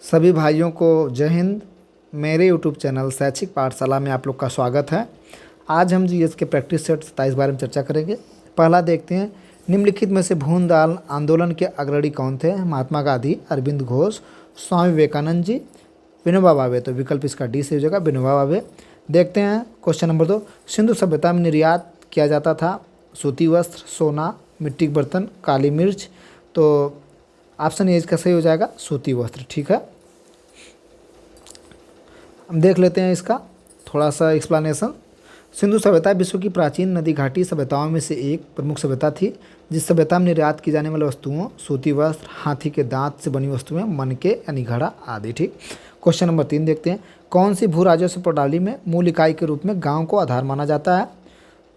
सभी भाइयों को जय हिंद। मेरे यूट्यूब चैनल शैक्षिक पाठशाला में आप लोग का स्वागत है। आज हम जीएस के प्रैक्टिस सेट 27 बारे में चर्चा करेंगे। पहला देखते हैं, निम्नलिखित में से भून दाल आंदोलन के अग्रणी कौन थे? महात्मा गांधी, अरविंद घोष, स्वामी विवेकानंद जी, विनोबा भावे। तो विकल्प इसका डी से हो जाएगा, विनोबा भावे। देखते हैं क्वेश्चन नंबर 2, सिंधु सभ्यता में निर्यात किया जाता था सूती वस्त्र, सोना, मिट्टी के बर्तन, काली मिर्च। तो ऑप्शन ए इसका सही हो जाएगा, सूती वस्त्र। ठीक है, हम देख लेते हैं इसका थोड़ा सा एक्सप्लेनेशन। सिंधु सभ्यता विश्व की प्राचीन नदी घाटी सभ्यताओं में से एक प्रमुख सभ्यता थी, जिस सभ्यता में निर्यात की जाने वाली वस्तुओं सूती वस्त्र, हाथी के दांत से बनी वस्तुएं, मनके यानी घड़ा आदि। ठीक, क्वेश्चन नंबर 3 देखते हैं, कौन सी भू राजस्व प्रणाली में मूल इकाई के रूप में गांव को आधार माना जाता है?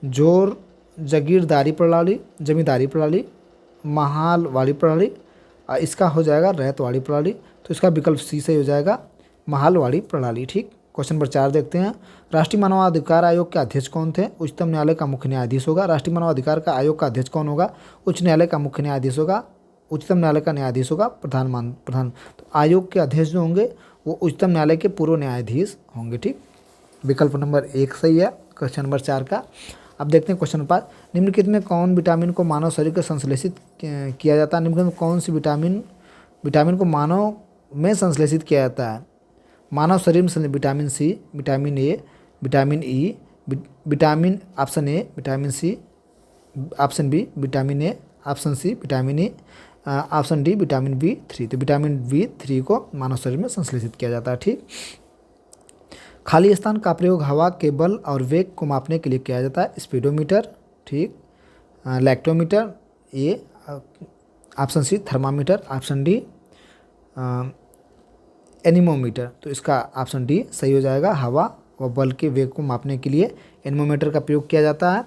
जोर जागीरदारी प्रणाली, जमींदारी प्रणाली, महालवाड़ी प्रणाली, इसका हो जाएगा रैयतवाड़ी प्रणाली। तो इसका विकल्प सी से हो जाएगा, महालवाड़ी प्रणाली। ठीक, क्वेश्चन नंबर 4 देखते हैं, राष्ट्रीय मानवाधिकार आयोग के अध्यक्ष कौन थे? उच्चतम न्यायालय का मुख्य न्यायाधीश होगा। राष्ट्रीय मानवाधिकार का आयोग का अध्यक्ष कौन होगा? उच्च न्यायालय का मुख्य न्यायाधीश होगा। उच्चतम न्यायालय का न्यायाधीश होगा प्रधान। तो आयोग के अध्यक्ष जो होंगे वो उच्चतम न्यायालय के पूर्व न्यायाधीश होंगे। ठीक, विकल्प नंबर 1 सही है क्वेश्चन नंबर 4 का। अब देखते हैं क्वेश्चन नंबर 5, निम्नलिखित में कौन विटामिन को मानव शरीर को संश्लेषित किया जाता है? निम्नलिखित में कौन सी विटामिन को मानव में संश्लेषित किया जाता है? मानव शरीर में vitamin C, vitamin A, vitamin E, vitamin option A vitamin C, option B vitamin A, option C vitamin E, option D vitamin B3। तो विटामिन B3 को मानव शरीर में संश्लेषित किया जाता है। ठीक, खाली स्थान का प्रयोग हवा के बल और वेग को मापने के लिए किया जाता है। स्पीडोमीटर, ठीक, लैक्टोमीटर, ये option C thermometer, option D anemometer. तो इसका ऑप्शन डी सही हो जाएगा, हवा व बल के वेग को मापने के लिए एनीमोमीटर का प्रयोग किया जाता है।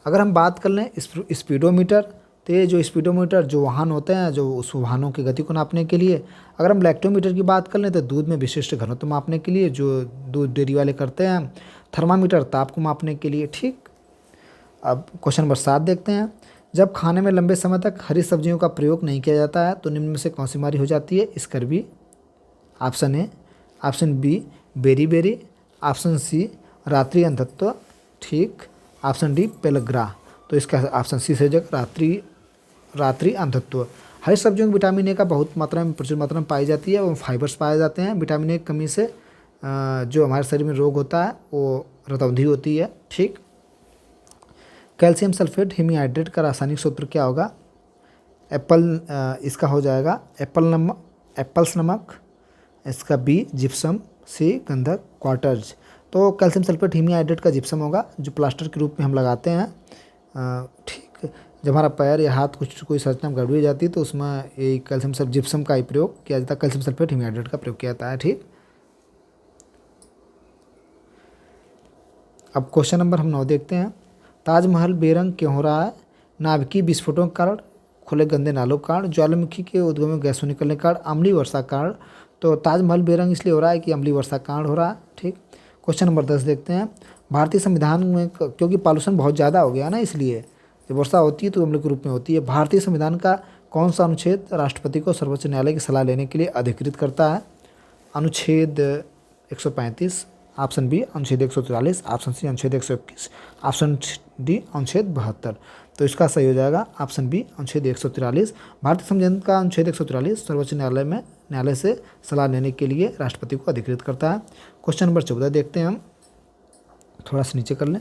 अगर हम बात कर लें स्पीडोमीटर, तो ये जो स्पीडोमीटर जो वाहन होते हैं, जो उस वाहनों की गति को नापने के लिए। अगर हम लैक्टोमीटर की बात कर लें तो दूध में विशिष्ट घनत्व मापने के लिए, जो दूध डेयरी वाले करते हैं। थर्मामीटर ताप को मापने के लिए। ठीक, अब क्वेश्चन नंबर 7 देखते हैं, जब खाने में लंबे समय तक हरी सब्जियों का प्रयोग नहीं किया जाता है तो निम्न में से कौन सी बीमारी हो जाती है? Scurvy, option A, option B बेरी, ऑप्शन सी रात्रि अंधत्व, ठीक, ऑप्शन डी पेलग्रा। तो इसका ऑप्शन सी से जगह रात्रि अंधत्व। हरी सब्जियों में विटामिन ए का बहुत मात्रा में प्रचुर मात्रा में पाई जाती है और फाइबर्स पाए जाते हैं। विटामिन ए की कमी से जो हमारे शरीर में रोग होता है वो रतौंधी होती है। ठीक, कैल्शियम सल्फेट हीमीहाइड्रेट का रासायनिक सूत्र क्या होगा? इसका हो जाएगा एप्पल्स नमक, इसका बी जिप्सम, सी गंधक क्वार्टर्ज। तो कैल्शियम सल्फेट हीमीहाइड्रेट का जिप्सम होगा, जो प्लास्टर के रूप में हम लगाते हैं। ठीक, जब हमारा पैर या हाथ कोई संरचना में गड़बड़ी जाती है तो उसमें ये कैल्शियम जिप्सम का ही प्रयोग किया जाता है, कैल्शियम सल्फेट हीमीहाइड्रेट का प्रयोग किया जाता है। ठीक, अब क्वेश्चन नंबर हम 9 देखते हैं, ताजमहल बेरंग क्यों हो रहा है? नाभिकीय विस्फोटों के कारण, खुले गंदे नालों के कारण, ज्वालामुखी के उद्गम में गैसों निकलने के कारण, अम्लीय वर्षा के कारण। तो ताजमहल बेरंग इसलिए हो रहा है कि अम्लीय वर्षा के कारण हो रहा है। ठीक, क्वेश्चन नंबर 10 देखते हैं, भारतीय संविधान में क्योंकि पॉल्यूशन बहुत ज़्यादा हो गया ना, इसलिए जब वर्षा होती है तो अम्ल के रूप में होती है। भारतीय संविधान का कौन सा अनुच्छेद राष्ट्रपति को सर्वोच्च न्यायालय की सलाह लेने के लिए अधिकृत करता है? अनुच्छेद 135, ऑप्शन बी अनुच्छेद 144, ऑप्शन सी अनुच्छेद 121, ऑप्शन डी अनुच्छेद 72। तो इसका सही हो जाएगा ऑप्शन बी अनुच्छेद 143। भारतीय संविधान का अनुच्छेद 143 सर्वोच्च न्यायालय से सलाह लेने के लिए राष्ट्रपति को अधिकृत करता है। क्वेश्चन नंबर 14 देखते हैं, हम थोड़ा सा नीचे कर लें।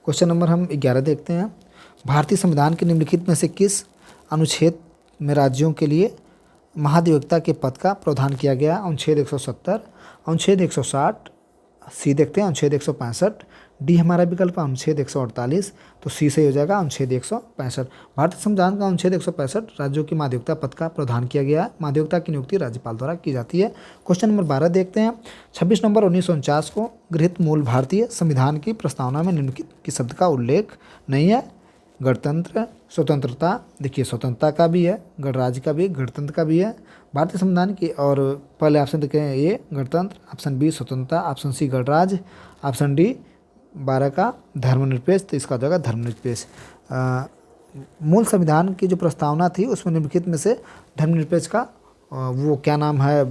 क्वेश्चन नंबर हम 11 देखते हैं, भारतीय संविधान के निम्नलिखित में से किस अनुच्छेद में राज्यों के लिए महाधिवक्ता के पद का प्रावधान किया गया? अनुच्छेद 170, अनुच्छेद 160, सी देखते हैं अनुच्छेद 165, डी हमारा विकल्प अनुच्छेद 148। तो सी सही हो जाएगा अनुच्छेद 165। भारतीय संविधान का अनुच्छेद 165 राज्यों की महाधिवक्ता पद का प्रावधान किया गया है। महाधिवक्ता की नियुक्ति राज्यपाल द्वारा की जाती है। क्वेश्चन नंबर 12 देखते हैं, 26 नवंबर 1949 को गृहीत मूल भारतीय संविधान की प्रस्तावना में निम्नलिखित के शब्द का उल्लेख नहीं है? गणतंत्र, स्वतंत्रता, देखिए स्वतंत्रता का भी है, गणराज्य का भी, गणतंत्र का भी है भारतीय संविधान की। और पहले ऑप्शन देखें ए गणतंत्र, ऑप्शन बी स्वतंत्रता, ऑप्शन सी गणराज्य, ऑप्शन डी 12 का धर्मनिरपेक्ष। तो इसका हो जाएगा धर्मनिरपेक्ष। मूल संविधान की जो प्रस्तावना थी उसमें निम्नलिखित में से धर्मनिरपेक्ष का वो क्या नाम है,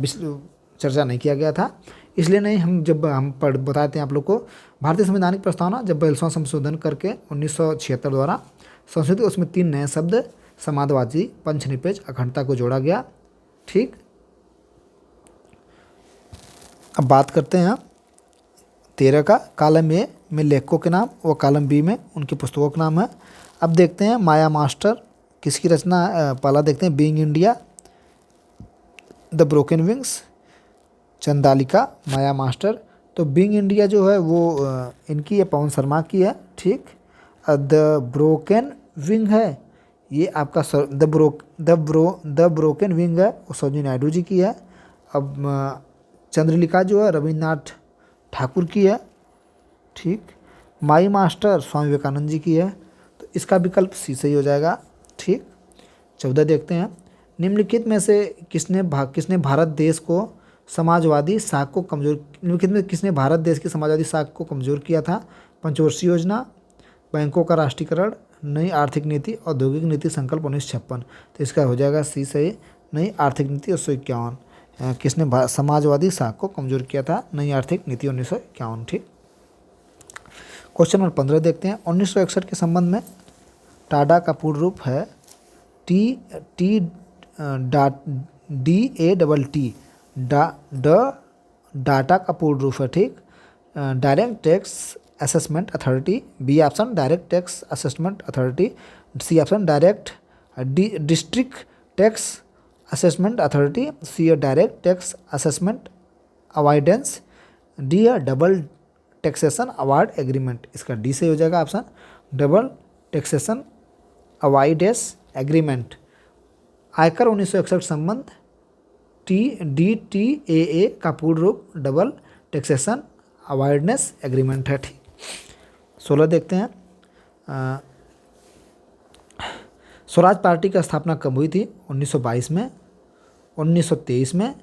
चर्चा नहीं किया गया था, इसलिए नहीं। हम जब हम पढ़ बताते हैं आप लोग को, भारतीय संवैधानिक प्रस्तावना जब 42वां संशोधन करके 1976 द्वारा संशोधित, उसमें 3 नए शब्द समाजवादी, पंचनिरपेक्ष, अखंडता को जोड़ा गया। ठीक, अब बात करते हैं 13 का। कॉलम ए में लेखकों के नाम और कॉलम बी में उनकी पुस्तकों के नाम है। अब देखते हैं माया मास्टर किसकी रचना है। पहला देखते हैं being India, the broken wings, Chandalika, Maya master. तो बीइंग इंडिया जो है वो इनकी है, पवन शर्मा की है। ठीक, द ब्रोकन विंग है ये आपका द ब्रोकन विंग है, वो सरोजिनी नायडू जी की है। अब चंद्रलिखा जो है रविन्द्रनाथ ठाकुर की है। ठीक, माई मास्टर स्वामी विवेकानंद जी की है। तो इसका विकल्प सी सही हो जाएगा। ठीक, 14 देखते हैं। निम्नलिखित में से किसने भारत देश को समाजवादी साख को कमजोर, निम्नलिखित में किसने भारत देश की समाजवादी साख को कमजोर किया था। पंचवर्षीय योजना, बैंकों का राष्ट्रीयकरण, नई आर्थिक नीति, औद्योगिक नीति संकल्प 1956। तो इसका हो जाएगा सी सही, नई आर्थिक नीति 1951। किसने समाजवादी साख को कमजोर किया था, नई आर्थिक नीति 1951। ठीक, क्वेश्चन नंबर 15 देखते हैं। 1961 के संबंध में टाडा का पूर्ण रूप है DATT, डाटा का पूर्ण रूप है। ठीक, direct tax assessment authority, B option direct tax assessment authority, C option direct district tax assessment authority, C direct tax assessment avoidance, D double taxation award agreement. इसका डी से हो जाएगा option double taxation avoidance agreement. आयकर 1961 संबंध DTAA का पूर्ण रूप double taxation avoidance agreement है। ठीक, 16 देखते हैं। स्वराज पार्टी की स्थापना कब हुई थी। 1922 में, 1923 में,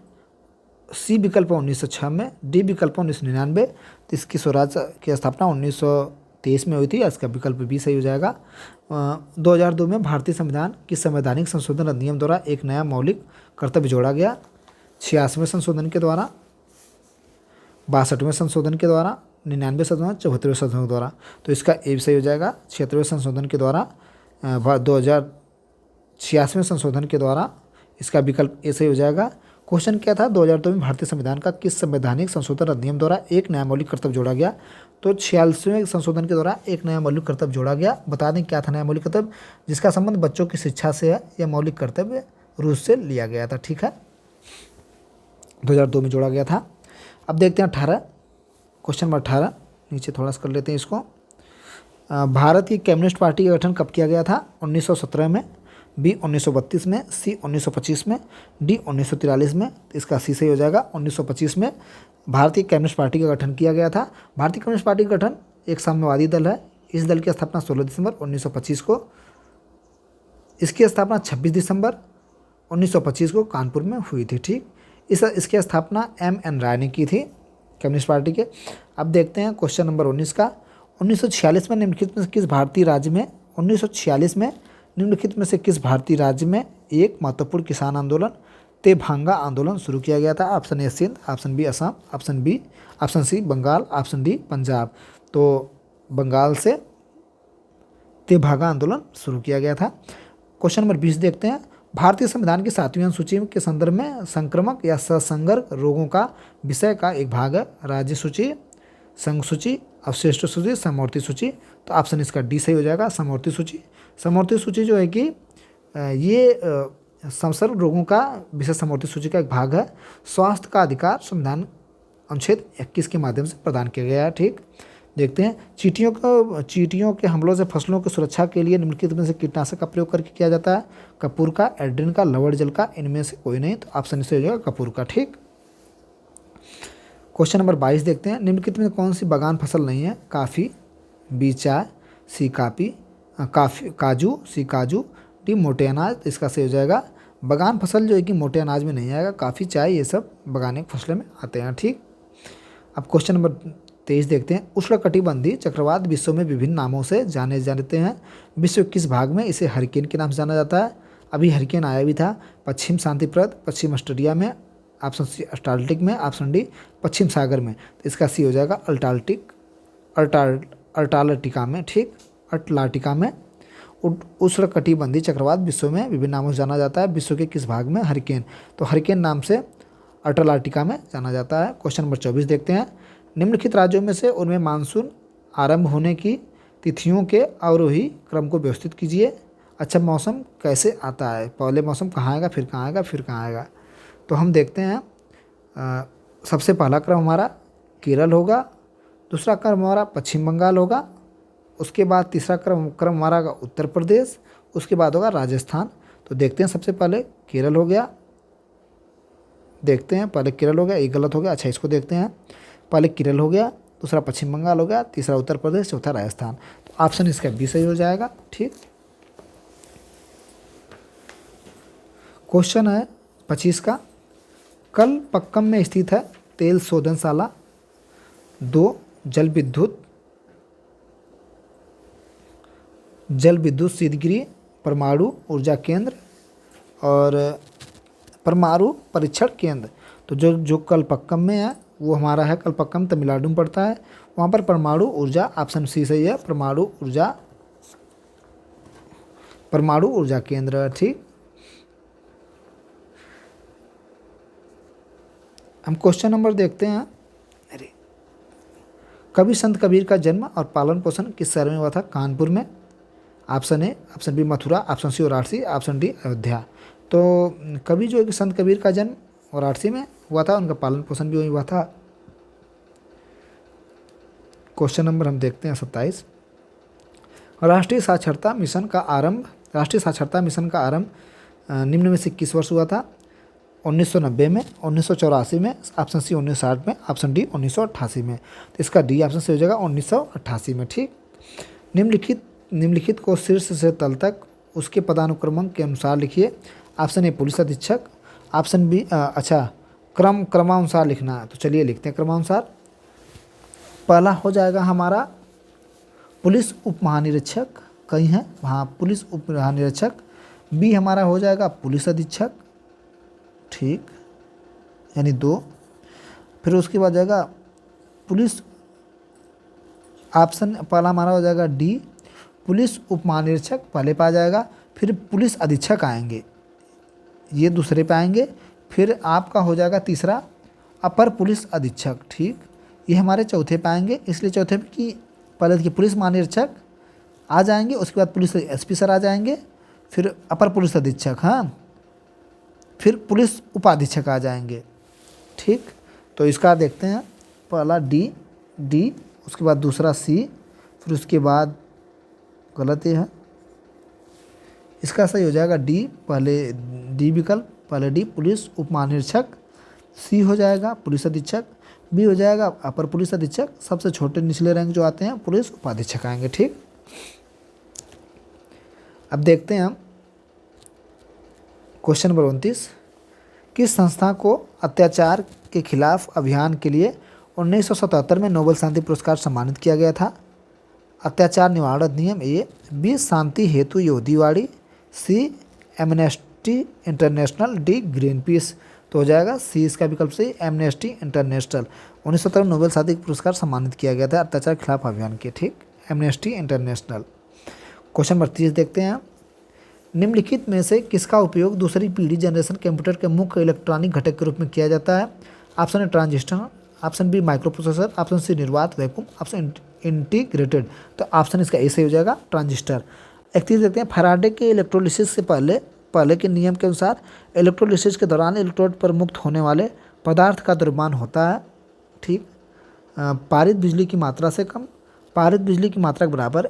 सी विकल्प 1906 में, डी विकल्प 1999। तो इसकी स्वराज की स्थापना 1923 में हुई थी। इसका विकल्प भी सही हो जाएगा। 2002 में भारतीय संविधान की संवैधानिक संशोधन अधिनियम द्वारा एक नया मौलिक कर्तव्य जोड़ा गया। 86वें संशोधन के द्वारा, 62वें संशोधन के द्वारा, 99वें संशोधन, 74वें संशोधन के द्वारा। तो इसका ए सही हो जाएगा। 76वें संशोधन के द्वारा, 2086वें संशोधन के द्वारा, इसका विकल्प ए सही हो जाएगा। क्वेश्चन क्या था, 2002 में भारतीय संविधान का किस संवैधानिक संशोधन अधिनियम द्वारा एक नया मौलिक कर्तव्य जोड़ा गया। तो 46वें संशोधन के द्वारा एक नया मौलिक कर्तव्य जोड़ा गया। बता दें क्या था नया मौलिक कर्तव्य, जिसका संबंध बच्चों की शिक्षा से है। यह मौलिक कर्तव्य रूस से लिया गया था। ठीक है, 2002 में जोड़ा गया था। अब देखते हैं 18, क्वेश्चन नंबर 18, नीचे थोड़ा सा कर लेते हैं इसको। भारत की कम्युनिस्ट पार्टी का गठन कब किया गया था। 1917 में, बी 1932 में, सी 1925 में, डी 1943 में। इसका सी सही हो जाएगा। 1925 में भारतीय कम्युनिस्ट पार्टी का गठन किया गया था। भारतीय कम्युनिस्ट पार्टी का गठन एक साम्यवादी दल है। इस दल की स्थापना 16 दिसंबर 1925 को, इसकी स्थापना 26 दिसंबर 1925 को कानपुर में हुई थी। ठीक, इसकी स्थापना M.N. राय ने की थी कम्युनिस्ट पार्टी के। अब देखते हैं क्वेश्चन नंबर 19 का। 1946 में निम्नलिखित में किस भारतीय राज्य में 1946 में निम्नलिखित में से किस भारतीय राज्य में एक महत्वपूर्ण किसान आंदोलन तेभांगा आंदोलन शुरू किया गया था। Option A Sindh, option B Assam, option C Bengal, option D Punjab. तो बंगाल से तेभांगा आंदोलन शुरू किया गया था। क्वेश्चन नंबर 20 देखते हैं। भारतीय संविधान की 7वीं अनुसूची के संदर्भ में संक्रामक या ससंगर्क रोगों का विषय का एक भाग है राज्य सूची, संघ सूची, अवशिष्ट सूची, समवर्ती सूची। तो ऑप्शन इसका डी सही हो जाएगा, समवर्ती सूची। समवर्ती सूची जो है कि ये संसर्ग रोगों का विषय समवर्ती सूची का एक भाग है। स्वास्थ्य का अधिकार संविधान अनुच्छेद 21 के माध्यम से प्रदान किया गया है। ठीक, देखते हैं। चींटियों के हमलों से फसलों की सुरक्षा के लिए निम्नलिखित में से कीटनाशक का प्रयोग करके किया जाता है। कपूर का, एड्रिन का, लवण जल का, इनमें से कोई नहीं। तो ऑप्शन इससे हो जाएगा कपूर का। ठीक, क्वेश्चन नंबर 22 देखते हैं। निम्नलिखित में कौन सी बागान फसल नहीं है। काफ़ी, बी चाय, सी काजू, सी काजू, डी मोटे अनाज। तो इसका सही हो जाएगा बागान फसल जो है कि मोटे अनाज में नहीं आएगा। काफ़ी, चाय, ये सब बागानिक फसलों में आते हैं। ठीक, अब क्वेश्चन नंबर 23 देखते हैं। उष्णकटिबंधीय चक्रवात विश्व में विभिन्न नामों से जाने जाते हैं। विश्व किस भाग में इसे हरिकेन के नाम से जाना जाता है। अभी हरिकेन आया भी था। पश्चिम शांतिप्रद, पश्चिम ऑस्ट्रेलिया में, ऑप्शन सी अंटार्कटिक में, ऑप्शन डी पश्चिम सागर में। तो इसका सी हो जाएगा अंटार्कटिका में, ठीक, अटलांटिका में। उष्णकटिबंधीय चक्रवात विश्व में विभिन्न नामों से जाना जाता है। विश्व के किस भाग में? हरिकेन। तो हरिकेन नाम से अटलांटिका में जाना जाता है। क्वेश्चन नंबर 24 देखते हैं। निम्नलिखित राज्यों में से उनमें मानसून आरंभ होने की तिथियों के अवरोही क्रम को व्यवस्थित कीजिए। अच्छा मौसम कैसे आता है? पहले मौसम कहाँ आएगा, फिर कहाँ आएगा, फिर कहाँ आएगा? तो हम देखते हैं। सबसे पहला क्रम हमारा केरल होगा, दूसरा क्रम हमारा पश्चिम बंगाल होगा, उसके बाद तीसरा क्रम हमारा होगा उत्तर प्रदेश, उसके बाद होगा राजस्थान। तो देखते हैं, सबसे पहले केरल हो गया, देखते हैं पहले केरल हो गया, ये गलत हो गया। अच्छा इसको देखते हैं, पहले केरल हो गया, दूसरा पश्चिम बंगाल हो गया, तीसरा उत्तर प्रदेश, चौथा राजस्थान। तो ऑप्शन इसका बी सही हो जाएगा, ठीक। क्वेश्चन है 25 का। कलपक्कम में स्थित है तेल शोधनशाला, 2 जल विद्युत शीतगृह, परमाणु ऊर्जा केंद्र और परमाणु परीक्षण केंद्र। तो जो कलपक्कम में है वो हमारा है, कलपक्कम तमिलनाडु में पड़ता है, वहाँ पर परमाणु ऊर्जा, ऑप्शन सी सही है, परमाणु ऊर्जा केंद्र, ठीक। हम क्वेश्चन नंबर देखते हैं। अरे कवि संत कबीर का जन्म और पालन पोषण किस शहर में हुआ था? कानपुर में। Option A, option B Mathura, option C Varanasi, option D Ayodhya. तो कवि जो है कि संत कबीर का जन्म वाराणसी में हुआ था, उनका पालन पोषण भी वही हुआ था। क्वेश्चन नंबर हम देखते हैं 27। राष्ट्रीय साक्षरता मिशन का आरंभ निम्न में से किस वर्ष हुआ था? 1990 में, 1984 में, ऑप्शन सी 1960 में, ऑप्शन डी 1988 में। तो इसका डी ऑप्शन से हो जाएगा 1988 में, ठीक। निम्नलिखित को शीर्ष से तल तक उसके पदानुक्रम के अनुसार लिखिए। ऑप्शन ए पुलिस अधीक्षक, ऑप्शन बी क्रमानुसार लिखना है, तो चलिए लिखते हैं क्रमानुसार। पहला हो जाएगा हमारा पुलिस उप महानिरीक्षक, कहीं है वहाँ पुलिस उप महानिरीक्षक। बी हमारा हो जाएगा पुलिस अधीक्षक, ठीक, यानी 2। फिर उसके बाद जाएगा पुलिस, ऑप्शन पहला हमारा हो जाएगा डी पुलिस उप महानिरीक्षक, पहले पे आ जाएगा। फिर पुलिस अधीक्षक आएंगे, ये दूसरे पे आएंगे। फिर आपका हो जाएगा तीसरा अपर पुलिस अधीक्षक, ठीक, ये हमारे चौथे पे आएंगे। इसलिए चौथे पे कि पहले देखिए पुलिस महानिरीक्षक आ जाएंगे, उसके बाद पुलिस एसपी सर आ जाएंगे, फिर अपर पुलिस अधीक्षक, हाँ, फिर पुलिस उपाधीक्षक आ जाएंगे, ठीक। तो इसका देखते हैं, पहला डी, उसके बाद दूसरा सी, फिर उसके बाद गलत ये है, इसका सही हो जाएगा डी, पहले डी विकल्प, पहले डी पुलिस उप महानिरीक्षक, सी हो जाएगा पुलिस अधीक्षक, बी हो जाएगा अपर पुलिस अधीक्षक, सबसे छोटे निचले रैंक जो आते हैं पुलिस उपाधीक्षक आएंगे, ठीक। अब देखते हैं हम क्वेश्चन नंबर 29। किस संस्था को अत्याचार के खिलाफ अभियान के लिए 1977 में नोबेल शांति पुरस्कार सम्मानित किया गया था? अत्याचार निवारण अधिनियम ए, बी शांति हेतु यहूदीवाड़ी, C Amnesty International, D Greenpeace. तो हो जाएगा सी इसका विकल्प से, एमनेस्टी इंटरनेशनल। 1977 नोबेल शांति पुरस्कार सम्मानित किया गया था अत्याचार के खिलाफ अभियान के, ठीक, एमनेस्टी इंटरनेशनल। क्वेश्चन नंबर 30 देखते हैं। निम्नलिखित में से किसका उपयोग दूसरी पीढ़ी जनरेशन कंप्यूटर के मुख्य इलेक्ट्रॉनिक घटक के रूप में किया जाता है? Option A transistor, option B micro processor, option C निर्वात वैक्यूम, ऑप्शन इंटीग्रेटेड। तो ऑप्शन इसका ए सही हो जाएगा, ट्रांजिस्टर। एक चीज़ देखते हैं, फैराडे के इलेक्ट्रोलिसिस से पहले के नियम के अनुसार इलेक्ट्रोलिसिस के दौरान इलेक्ट्रोड पर मुक्त होने वाले पदार्थ का द्रव्यमान होता है, ठीक, पारित बिजली की मात्रा से कम, पारित बिजली की मात्रा के बराबर,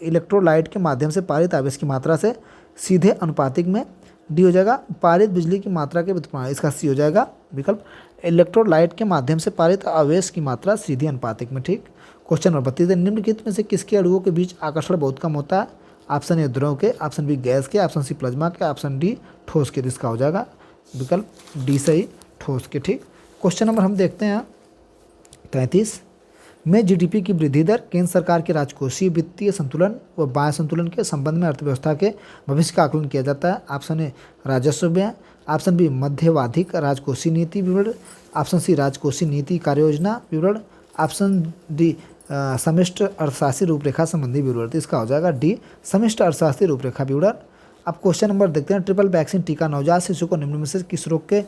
इलेक्ट्रोलाइट के माध्यम से पारित आवेश की मात्रा से सीधे अनुपातिक में। डी हो जाएगा पारित बिजली की मात्रा के व्युत्पन्न, इसका सी हो जाएगा विकल्प, इलेक्ट्रोलाइट के माध्यम से पारित आवेश की मात्रा सीधे अनुपातिक में, ठीक। Question number 32। निम्नलिखित में से किसके अणुओं के बीच आकर्षण बहुत कम होता है? ऑप्शन ए द्रव के, ऑप्शन बी गैस के, ऑप्शन सी प्लाज्मा के, ऑप्शन डी ठोस के। इसका हो जाएगा विकल्प डी सही, ठोस के, ठीक। क्वेश्चन नंबर हम देखते हैं 33। में जीडीपी की वृद्धि दर केंद्र सरकार के राजकोषीय वित्तीय संतुलन व बाह्य संतुलन के संबंध में अर्थव्यवस्था के भविष्य का आकलन किया जाता है। ऑप्शन ए राजस्व व्यय, ऑप्शन बी मध्यवाधिक राजकोषीय नीति विवरण, ऑप्शन सी राजकोषीय नीति कार्ययोजना विवरण, ऑप्शन डी समष्टि अर्थशास्त्री रूपरेखा संबंधी विवरण। तो इसका हो जाएगा डी समष्टि अर्थशास्त्री रूपरेखा विवरण। अब क्वेश्चन नंबर देखते हैं, ट्रिपल वैक्सीन टीका नवजात शिशु को निम्न में से किस रोग के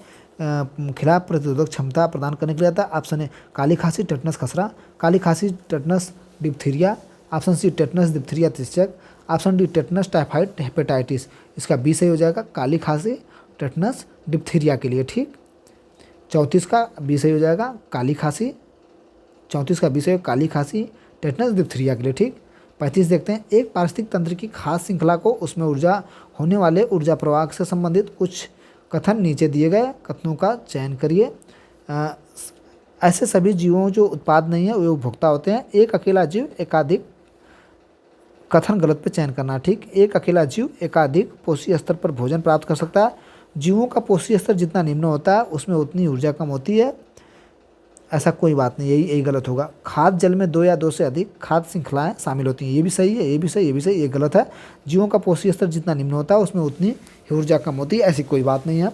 खिलाफ प्रतिरोधक क्षमता प्रदान करने के लिए आता है। ऑप्शन ए काली खांसी टेटनस खसरा, काली खांसी tetanus diphtheria, option C tetanus diphtheria चेचक, option D tetanus typhoid hepatitis. इसका बी सही हो जाएगा काली खांसी टेटनस डिप्थीरिया के लिए। ठीक, 34 का बी सही हो जाएगा काली खांसी, 34 का बी सही काली खांसी टेटनस डिप्थीरिया के लिए। ठीक, 35 देखते हैं, एक पारिस्थितिक तंत्र की खास श्रृंखला को उसमें ऊर्जा होने वाले ऊर्जा प्रवाह से संबंधित कुछ कथन नीचे दिए गए कथनों का चयन करिए। ऐसे सभी जीवों जो उत्पाद नहीं है वे उपभोक्ता होते हैं। एक अकेला जीव एकाधिक कथन गलत पे चयन करना। ठीक, एक अकेला जीव एकाधिक पोषी स्तर पर भोजन प्राप्त कर सकता है। जीवों का पोषी स्तर जितना निम्न होता है उसमें उतनी ऊर्जा कम होती है, ऐसा कोई बात नहीं, यही गलत होगा। खाद्य जल में 2 या 2 से अधिक खाद्य श्रृंखलाएं शामिल होती हैं, ये भी सही है, ये भी सही, ये भी सही, ये गलत है। जीवों का पोषी स्तर जितना निम्न होता है उसमें उतनी ऊर्जा कम होती है, ऐसी कोई बात नहीं है।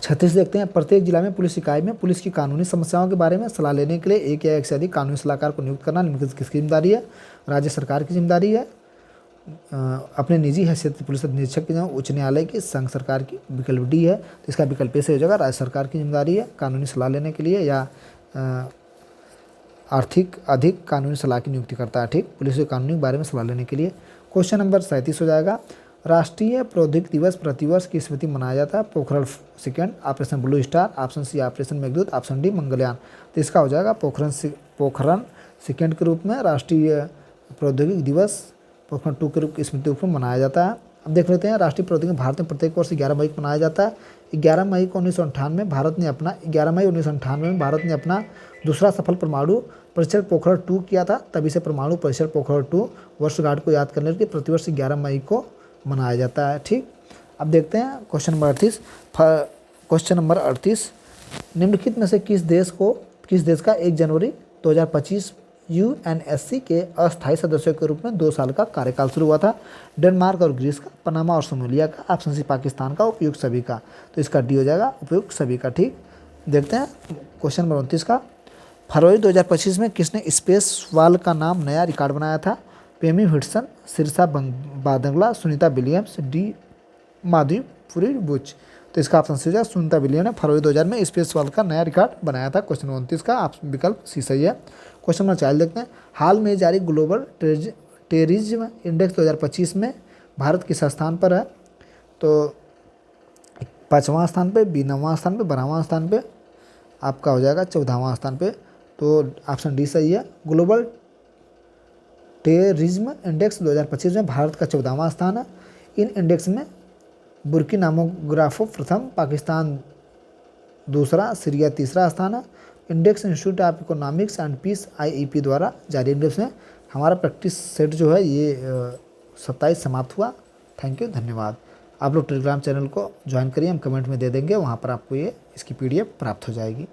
36 देखते हैं, प्रत्येक जिला में पुलिस इकाई में पुलिस की कानूनी समस्याओं के बारे में सलाह लेने के लिए एक या एक से अधिक कानूनी सलाहकार को नियुक्त करना निम्नलिखित किसकी जिम्मेदारी है। राज्य सरकार की जिम्मेदारी है, अपने निजी हैसियत पुलिस अधीक्षक की, उच्च न्यायालय की, संघ सरकार की। विकल्प डी है, तो इसका विकल्प से हो जाएगा राज्य सरकार की जिम्मेदारी है कानूनी सलाह लेने के लिए या आर्थिक अधिक कानूनी सलाह की नियुक्ति करता है। ठीक, पुलिस के कानूनी बारे में सलाह लेने के लिए। क्वेश्चन नंबर 37 हो जाएगा, राष्ट्रीय प्रौद्योगिकी दिवस प्रतिवर्ष की स्मृति मनाया जाता है। Pokhran second, operation blue star, option C operation Meghdoot, option D Mangalyaan. तो इसका हो जाएगा पोखरण सेकेंड के रूप में राष्ट्रीय प्रौद्योगिकी दिवस पोखरण 2 के रूप की स्मृति रूप में मनाया जाता है। अब देख लेते हैं, राष्ट्रीय प्रौद्योगिकी भारत में प्रत्येक वर्ष 11 मई को मनाया जाता है। 11 मई को 1998 में भारत ने अपना दूसरा सफल परमाणु परीक्षण पोखरण 2 किया था, तभी से परमाणु परीक्षण पोखरण 2 वर्षगांठ को याद करने के लिए प्रतिवर्ष 11 मई को मनाया जाता है। ठीक, अब देखते हैं क्वेश्चन नंबर 38, निम्नलिखित में से किस देश का 1 जनवरी 2025 यूएनएससी के अस्थायी सदस्यों के रूप में 2 साल का कार्यकाल शुरू हुआ था। डेनमार्क और ग्रीस का, पनामा और सोमालिया का, ऑप्शन सी पाकिस्तान का, उपयुक्त सभी का। तो इसका डी हो जाएगा उपयुक्त सभी का। ठीक, देखते हैं क्वेश्चन नंबर 29 का, फरवरी 2025 में किसने स्पेस वाल का नाम नया रिकॉर्ड बनाया था। पेमी Whitson, Sirisha Bandla, Sunita Williams, D Madhuri Buch. तो इसका ऑप्शन सी हो जाएगा सुनीता विलियम ने फरवरी 2000 में स्पेस वाल का नया रिकॉर्ड बनाया था। क्वेश्चन 29 का विकल्प सी सही है। क्वेश्चन नंबर 40 देखते हैं, हाल में जारी ग्लोबल टेररिज्म इंडेक्स 2025 में भारत किस स्थान पर है। तो 5वां स्थान पे, 9वां स्थान पे, 12वां स्थान पे, आपका हो जाएगा 14वां स्थान पे। तो ऑप्शन डी सही है। ग्लोबल टेररिज्म इंडेक्स 2025 में भारत का 14वां स्थान है। इन इंडेक्स में बुर्किनाफासो प्रथम, पाकिस्तान दूसरा, सीरिया तीसरा स्थान है। Index institute of economics and peace IEP द्वारा जारी इंडेक्स में हमारा प्रैक्टिस सेट जो है ये 27 समाप्त हुआ। थैंक यू, धन्यवाद। आप लोग टेलीग्राम चैनल को ज्वाइन करिए, हम कमेंट में दे देंगे, वहाँ पर आपको इसकी PDF प्राप्त हो जाएगी।